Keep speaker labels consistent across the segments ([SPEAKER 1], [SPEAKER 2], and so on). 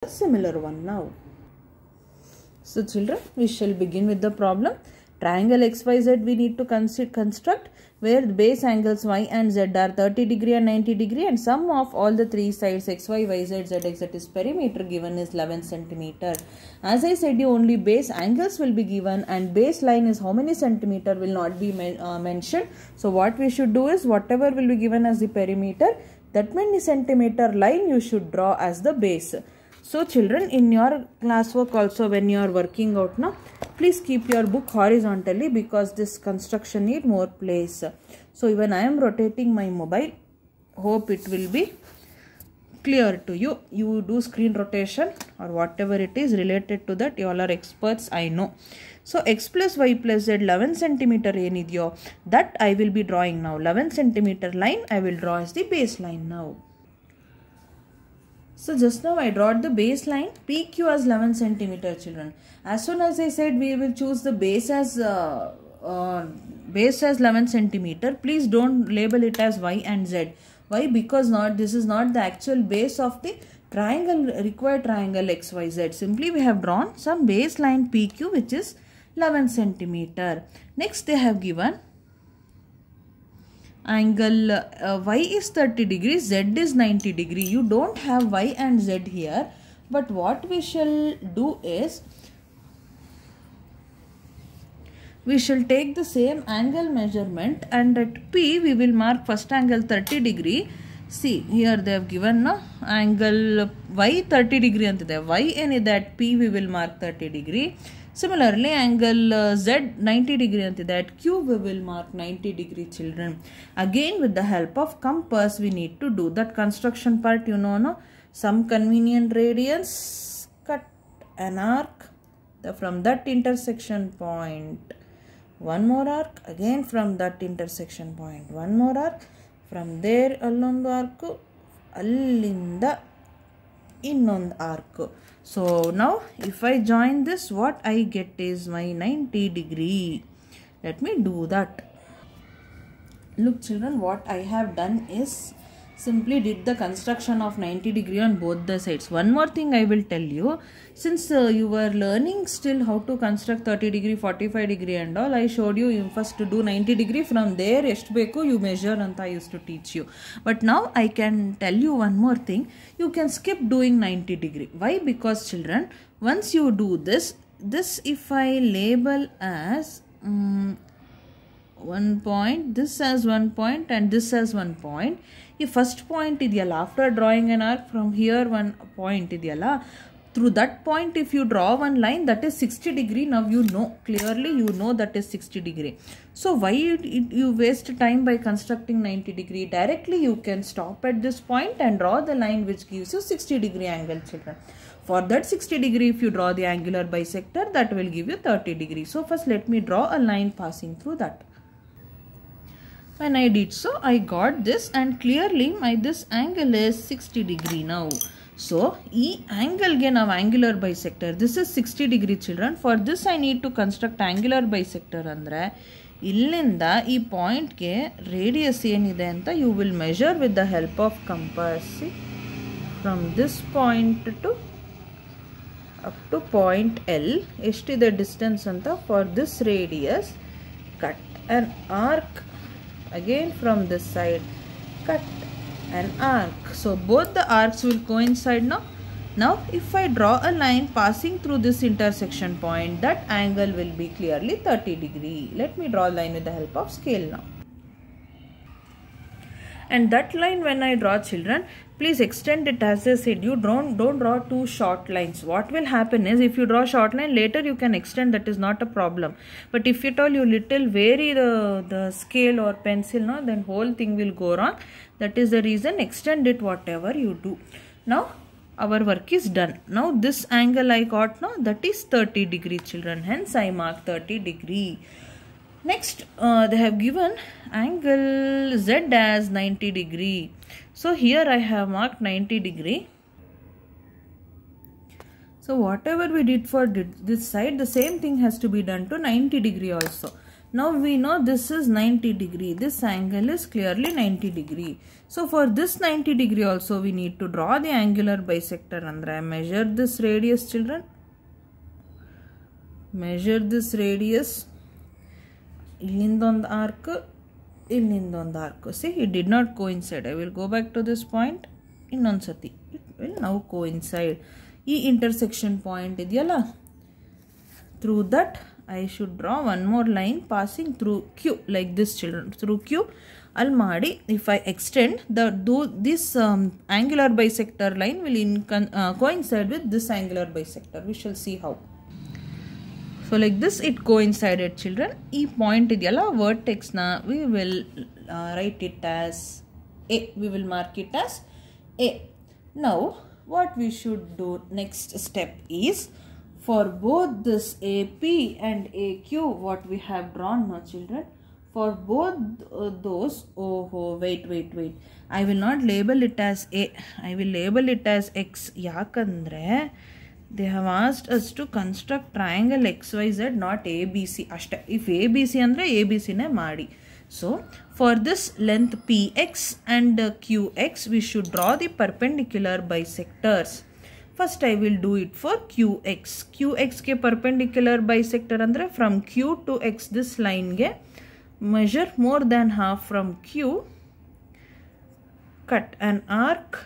[SPEAKER 1] similar one now. So children, we shall begin with the problem. Triangle XYZ we need to construct, where the base angles Y and Z are 30 degree and 90 degree, and sum of all the three sides XY, YZ, ZX, is perimeter given is 11 centimeter. As I said, you only base angles will be given, and baseline is how many centimeter will not be mentioned. So what we should do is, whatever will be given as the perimeter, that many centimeter line you should draw as the base. So children, in your classwork also, when you are working out now, please keep your book horizontally, because this construction need more place. So even I am rotating my mobile, hope it will be clear to you. You do screen rotation or whatever it is related to that, you all are experts, I know. So x plus y plus z 11 centimeter enidyo, that I will be drawing now. 11 centimeter line I will draw as the baseline now. So just now I draw the baseline PQ as 11 centimeter, children. As soon as I said we will choose the base as 11 centimeter, please don't label it as Y and Z. Why? Because this is not the actual base of the triangle, required triangle XYZ. Simply we have drawn some baseline PQ which is 11 centimeter. Next they have given angle Y is 30 degrees, Z is 90 degree. You don't have Y and Z here, but what we shall do is, we shall take the same angle measurement, and at P we will mark first angle 30 degree. See, here they have given no angle Y 30 degree antide. Y any that P we will mark 30 degree. Similarly, angle Z 90 degree antide. At Q we will mark 90 degree, children. Again, with the help of compass we need to do that construction part, you know, no? Some convenient radius, cut an arc from that intersection point. One more arc, again from that intersection point. One more arc, from there allondu arc, allinda innond arc. So now if I join this, what I get is my 90 degree. Let me do that. Look children, what I have done is simply did the construction of 90 degree on both the sides. One more thing I will tell you, since you were learning still how to construct 30 degree, 45 degree and all, I showed you first to do 90 degree, from there eshtu beku you measure anta I used to teach you. But now I can tell you one more thing, you can skip doing 90 degree. Why? Because children, once you do this if I label as one point, this as one point and this as one point, if first point idiyalla, after drawing an arc from here one point idiyalla, through that point if you draw one line, that is 60 degree. Now you know, clearly you know that is 60 degree. So why you waste time by constructing 90 degree? Directly you can stop at this point and draw the line which gives you 60 degree angle, children. For that 60 degree, if you draw the angular bisector, that will give you 30 degree. So first let me draw a line passing through that. When I did so, I got this, and clearly this angle is 60 degree now. So, this angle ge now angular bisector. This is 60 degree, children. For this I need to construct angular bisector andre illinda ee point ge radius enide anta you will measure with the help of compass. See, from this point to up to point L, the distance anta for this radius. Cut an arc. Again from this side, cut an arc. So both the arcs will coincide now. Now if I draw a line passing through this intersection point, that angle will be clearly 30 degree. Let me draw a line with the help of scale now. And that line when I draw, children, please extend it. As I said, you don't draw too short lines. What will happen is, if you draw short line, later you can extend, that is not a problem. But if at all you little vary the scale or pencil, no, then whole thing will go wrong. That is the reason, extend it whatever you do. Now our work is done. Now this angle I got now, that is 30 degree, children. Hence I mark 30 degree. Next, they have given angle Z as 90 degree. So here I have marked 90 degree. So whatever we did for this side, the same thing has to be done to 90 degree also. Now we know this is 90 degree. This angle is clearly 90 degree. So for this 90 degree also we need to draw the angular bisector. Andre measure this radius, children. Measure this radius. Illindond arc. Illindond arc. See, it did not coincide. I will go back to this point. Innonsati. It will now coincide. E intersection point idiyalla. Through that I should draw one more line passing through Q, like this, children. Through Q, Almadi, if I extend this angular bisector line will coincide with this angular bisector. We shall see how. So like this it coincided, children. E point idiyalla vertex na we will write it as A. We will mark it as A. Now what we should do next step is, for both this AP and AQ, what we have drawn now, children, for both those, wait, I will not label it as A, I will label it as X. Yakandre, they have asked us to construct triangle XYZ, not ABC. Ashta. If ABC andre ABC ne maadi. So for this length PX and QX, we should draw the perpendicular bisectors. First I will do it for QX. QX ke perpendicular bisector andre from Q to X, this line ge measure more than half from Q, cut an arc,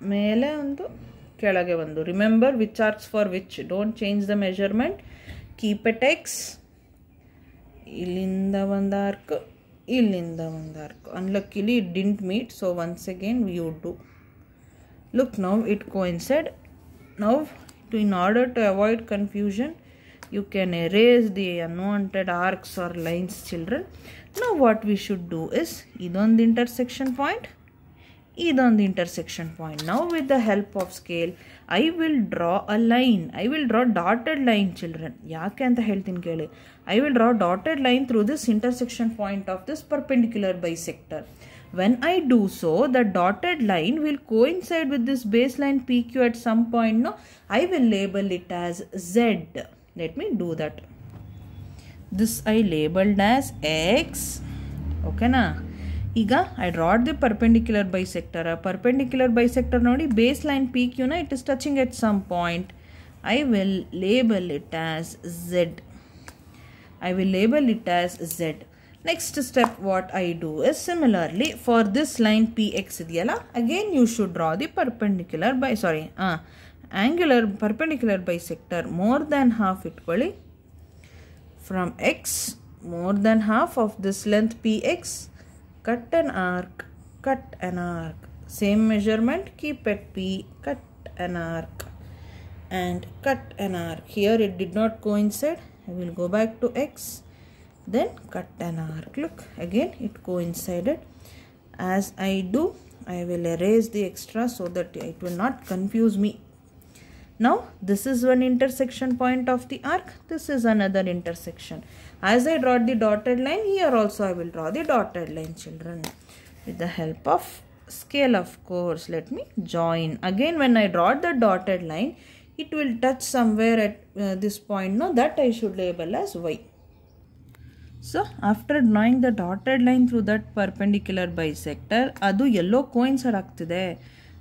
[SPEAKER 1] mele undu kelage vandu. Remember which arcs for which, don't change the measurement. Keep it X, illinda one arc, illinda one arc. Unluckily it didn't meet, so once again you do. Look, now it coincided. Now in order to avoid confusion, you can erase the unwanted arcs or lines, children. Now what we should do is, either on the intersection point, either on the intersection point. Now with the help of scale, I will draw a line. I will draw dotted line, children. Yake anta heltini keli. I will draw dotted line through this intersection point of this perpendicular bisector. When I do so, the dotted line will coincide with this baseline PQ at some point. No, I will label it as Z. Let me do that. This I labeled as X. Okay na? Iga I draw the perpendicular bisector. A perpendicular bisector nodi baseline PQ na, it is touching at some point. I will label it as Z. I will label it as Z. Next step what I do is, similarly for this line PX idiyala, again you should draw the perpendicular angular perpendicular bisector more than half equally from X, more than half of this length PX, cut an arc, same measurement, keep at P, cut an arc and cut an arc. Here it did not coincide. I will go back to X, then cut an arc. Look, again it coincided. As I do, I will erase the extra so that it will not confuse me. Now this is one intersection point of the arc, this is another intersection. As I draw the dotted line, here also I will draw the dotted line, children, with the help of scale, of course. Let me join. Again when I draw the dotted line, it will touch somewhere at this point. No, that I should label as Y. So after drawing the dotted line through that perpendicular bisector, adu yellow coincide agtide.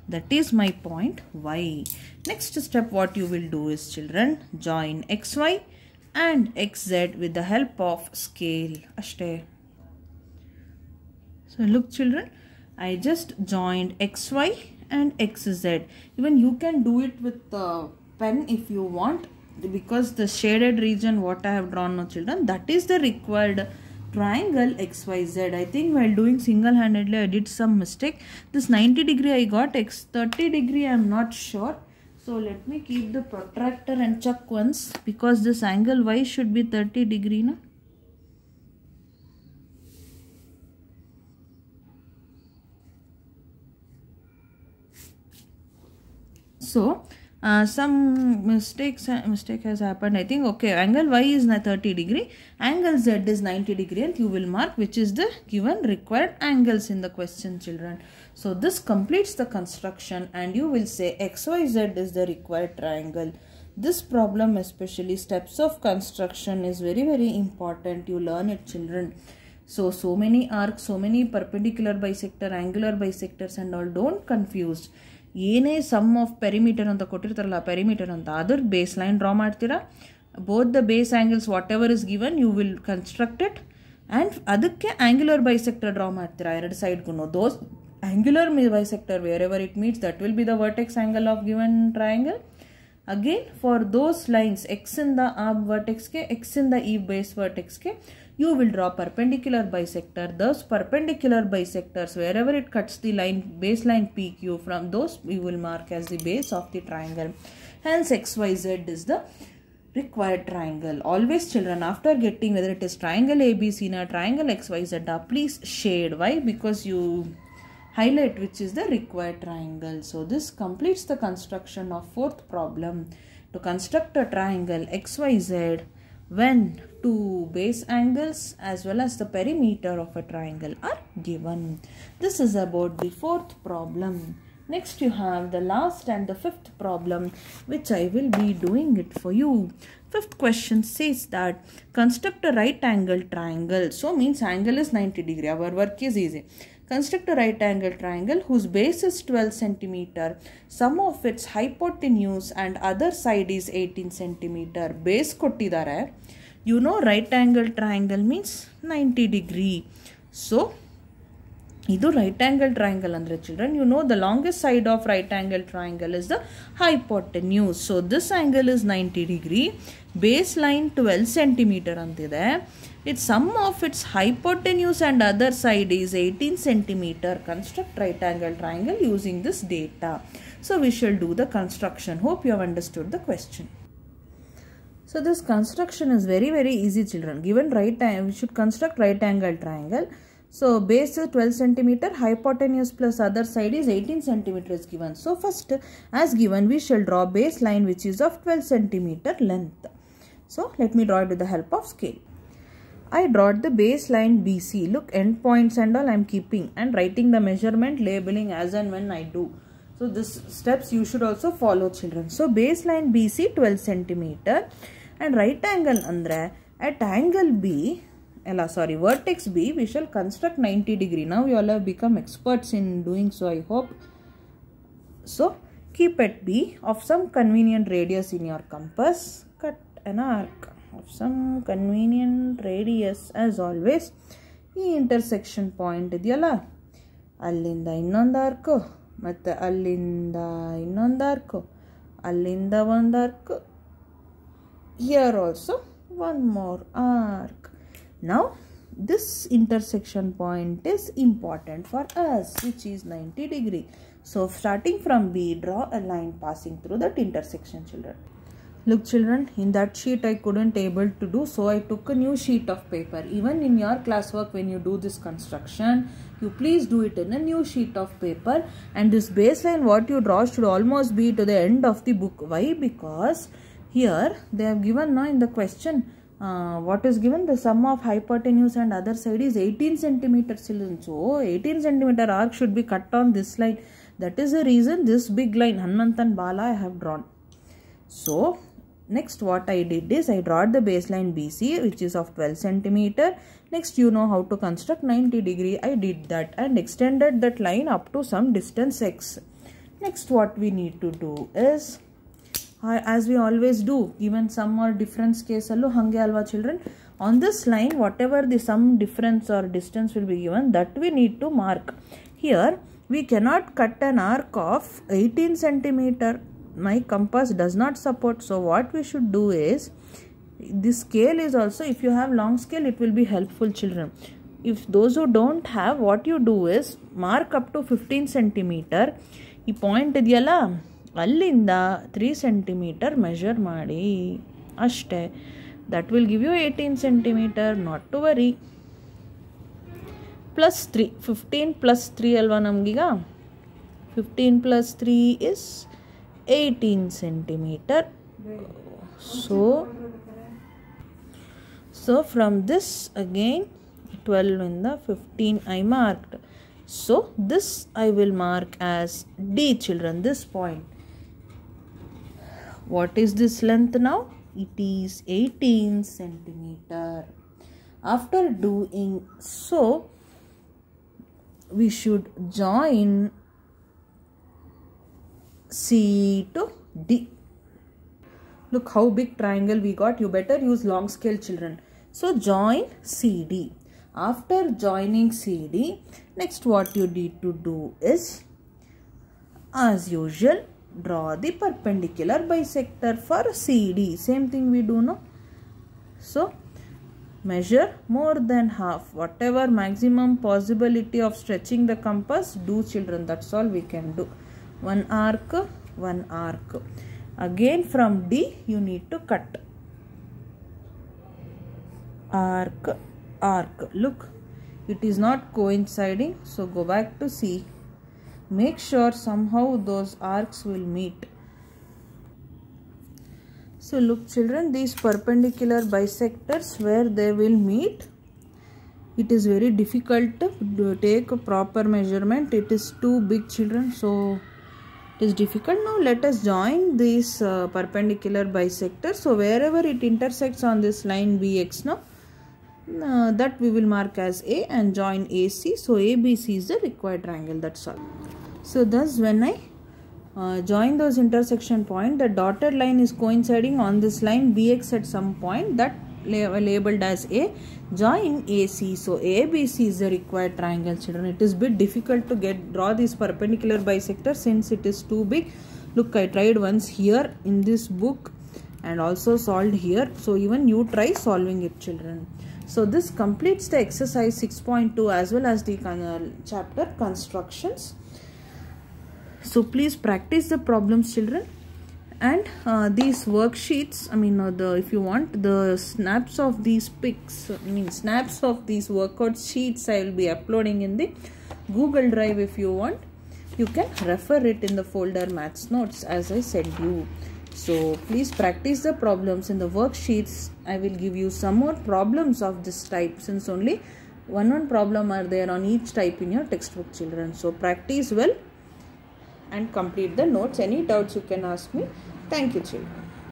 [SPEAKER 1] That is my point Y. Next step what you will do is, children, join XY and XZ with the help of scale. Ashte. So look, children, I just joined XY and XZ. Even you can do it with the pen if you want, because the shaded region what I have drawn now, children, that is the required triangle XYZ. I think while doing single-handedly I did some mistake. This 90 degree I got, 30 degree I am not sure. So let me keep the protractor and check once, because this angle Y should be 30 degree. Na? So some mistake has happened. I think, okay, angle Y is 30 degree, angle Z is 90 degree, and you will mark which is the given required angles in the question, children. So this completes the construction, and you will say XYZ is the required triangle. This problem, especially steps of construction, is very, very important. You learn it, children. So many arcs, so many perpendicular bisector, angular bisectors and all. Don't confuse. Yene sum of perimeter anta kotirtaralla, perimeter anta other baseline draw ಮಾಡ್ತೀರಾ. Both the base angles whatever is given you will construct it, and ಅದಕ್ಕೆ angular bisector draw ಮಾಡ್ತೀರಾ ಎರಡು side ಗುನು. Those angular bisector wherever it meets, that will be the vertex angle of given triangle. Again, for those lines x in the vertex ke, x in the e base vertex ke, you will draw perpendicular bisector. Those perpendicular bisectors, wherever it cuts the line baseline PQ, from those we will mark as the base of the triangle. Hence XYZ is the required triangle. Always, children, after getting whether it is triangle ABC or triangle XYZ, please shade. Why? Because you highlight which is the required triangle. So this completes the construction of fourth problem. To construct a triangle XYZ when two base angles as well as the perimeter of a triangle are given. This is about the fourth problem. Next you have the last and the fifth problem, which I will be doing it for you. Fifth question says that construct a right angle triangle. So means angle is 90 degree. Our work is easy. Construct a right angle triangle whose base is 12 centimeter. Sum of its hypotenuse and other side is 18 centimeter. Base kottidare. You know right angle triangle means 90 degree. So ಇದು right angle triangle andre children, you know the longest side of right angle triangle is the hypotenuse. So this angle is 90 degree, baseline 12 centimeter antide. Its sum of its hypotenuse and other side is 18 centimeter. Construct right angle triangle using this data. So we shall do the construction. Hope you have understood the question. So this construction is very, very easy, children. Given right angle, we should construct right angle triangle. So base is 12 centimeter, hypotenuse plus other side is 18 centimeter is given. So first, as given, we shall draw baseline which is of 12 centimeter length. So let me draw it with the help of scale. I draw the baseline BC. Look, end points and all I am keeping and writing the measurement, labeling as and when I do. So this steps you should also follow, children. So baseline BC 12 centimeter and right angle andre at angle B, vertex B, we shall construct 90 degree. Now you all have become experts in doing so, I hope. So keep at B of some convenient radius in your compass. Cut an arc of some convenient radius as always. ಈ intersection point ಇದೆಯಲ್ಲ, ಅಲ್ಲಿಂದ ಇನ್ನೊಂದು arc, ಮತ್ತು ಅಲ್ಲಿಂದ ಇನ್ನೊಂದು arc, ಅಲ್ಲಿಂದ ಒಂದು arc, here also one more arc. Now this intersection point is important for us, which is 90 degree. So starting from B, draw a line passing through that intersection, children. Look, children, in that sheet I couldn't able to do, so I took a new sheet of paper. Even in your classwork, when you do this construction, you please do it in a new sheet of paper. And this baseline what you draw should almost be to the end of the book. Why? Because here they have given now in the question, what is given? The sum of hypotenuse and other side is 18 centimeter, children. So 18 centimeter arc should be cut on this line. That is the reason this big line Hanumantan Bala I have drawn. So next what I did is I draw the baseline BC which is of 12 centimeter. Next you know how to construct 90 degree. I did that and extended that line up to some distance x. Next what we need to do is, as we always do, given sum or difference case allo hange alva, children, on this line whatever the sum, difference or distance will be given, that we need to mark. Here we cannot cut an arc of 18 centimeter. My compass does not support. So what we should do is, this scale is also, if you have long scale it will be helpful, children. If those who don't have, what you do is mark up to 15 centimeter. ಈ point ಇದೆಯಲ್ಲ, ಅಲ್ಲಿಂದ 3 centimeter measure ಮಾಡಿ ಅಷ್ಟೇ. That will give you 18 centimeter. Not to worry. Plus 3, 15 plus 3 ಅಲ್ವಾ ನಮಗೀಗ. 15 plus 3 is 18 centimeter. So from this again 12 in the 15 I marked. So this I will mark as D, children, this point. What is this length now? It is 18 centimeter. After doing so, we should join C to D. Look how big triangle we got. You better use long scale, children. So join CD. After joining CD, next what you need to do is, as usual, draw the perpendicular bisector for CD. Same thing we do now. So measure more than half. Whatever maximum possibility of stretching the compass, do, children. That's all we can do. One arc, one arc. Again from D you need to cut. Arc, arc. Look, it is not coinciding. So go back to C. Make sure somehow those arcs will meet. So look, children, these perpendicular bisectors, where they will meet, it is very difficult to take a proper measurement. It is too big, children, so it is difficult. Now let us join these perpendicular bisectors. So wherever it intersects on this line BX now, that we will mark as A and join AC. So ABC is the required triangle. That's all. So thus when I join those intersection point, the dotted line is coinciding on this line BX at some point, that labeled as A. Join AC. So ABC is the required triangle, children. It is a bit difficult to draw this perpendicular bisector since it is too big. Look, I tried once here in this book and also solved here. So even you try solving it, children. So this completes the exercise 6.2 as well as the chapter constructions. So please practice the problems, children. And these worksheets, if you want the snaps of these pics, snaps of these workout sheets, I will be uploading in the Google Drive. If you want, you can refer it in the folder Maths Notes as I said you. So please practice the problems in the worksheets. I will give you some more problems of this type, since only one problem are there on each type in your textbook, children. So practice well and complete the notes. Any doubts you can ask me. Thank you, children.